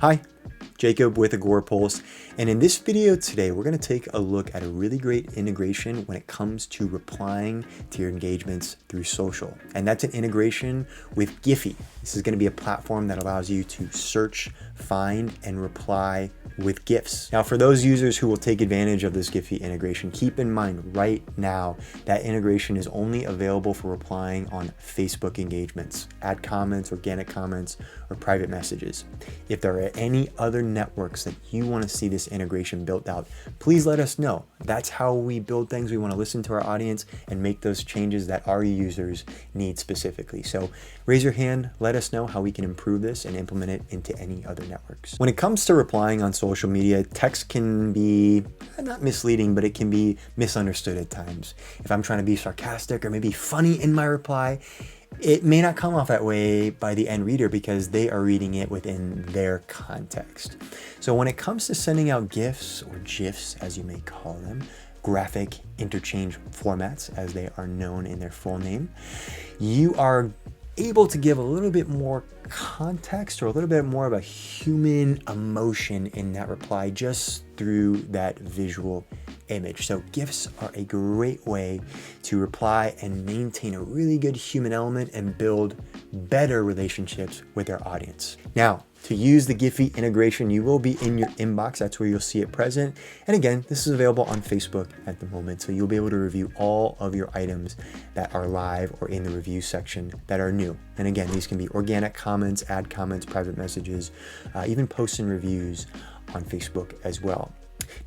Hi, Jacob with Agorapulse, and in this video today we're going to take a look at a really great integration when it comes to replying to your engagements through social, and that's an integration with GIPHY. This is going to be a platform that allows you to search, find, and reply with GIFs. Now, for those users who will take advantage of this GIPHY integration, keep in mind right now that integration is only available for replying on Facebook engagements, add comments, organic comments, or private messages. If there are any other networks that you want to see this integration built out, please let us know. That's how we build things. We want to listen to our audience and make those changes that our users need specifically. So raise your hand, let us know how we can improve this and implement it into any other networks. When it comes to replying on social media, text can be not misleading, but it can be misunderstood at times. If I'm trying to be sarcastic or maybe funny in my reply, it may not come off that way by the end reader because they are reading it within their context. So when it comes to sending out GIFs or GIFs, as you may call them, graphic interchange formats, as they are known in their full name, you are able to give a little bit more context or a little bit more of a human emotion in that reply just through that visual image. So GIFs are a great way to reply and maintain a really good human element and build better relationships with our audience. Now, to use the GIPHY integration, you will be in your inbox. That's where you'll see it present. And again, this is available on Facebook at the moment. So you'll be able to review all of your items that are live or in the review section that are new. And again, these can be organic comments, add comments, private messages, even posts and reviews on Facebook as well.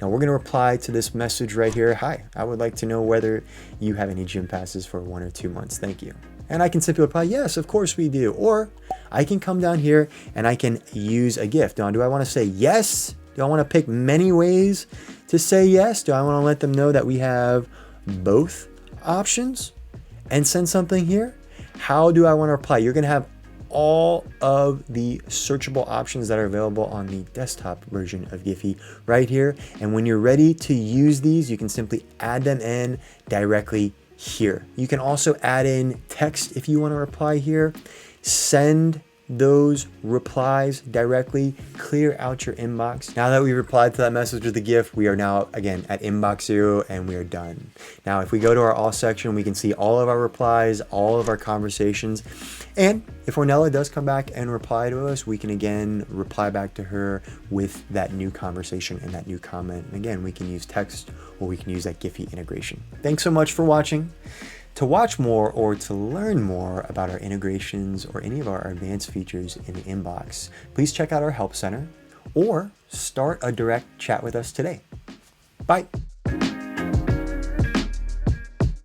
Now we're going to reply to this message right here. Hi, I would like to know whether you have any gym passes for 1 or 2 months. Thank you. And I can simply reply, yes, of course we do. Or I can come down here and I can use a GIF. Now, do I want to say yes? Do I want to pick many ways to say yes? Do I want to let them know that we have both options and send something here? How do I want to reply? You're going to have all of the searchable options that are available on the desktop version of GIPHY right here. And when you're ready to use these, you can simply add them in directly here. You can also add in text if you want to reply here. Send those replies directly, clear out your inbox. Now that we replied to that message with the GIF, we are now again at inbox 0 and we are done. Now, if we go to our all section, we can see all of our replies, all of our conversations. And if Ornella does come back and reply to us, we can again reply back to her with that new conversation and that new comment. And again, we can use text or we can use that GIPHY integration. Thanks so much for watching. To watch more or to learn more about our integrations or any of our advanced features in the inbox, please check out our Help Center or start a direct chat with us today. Bye.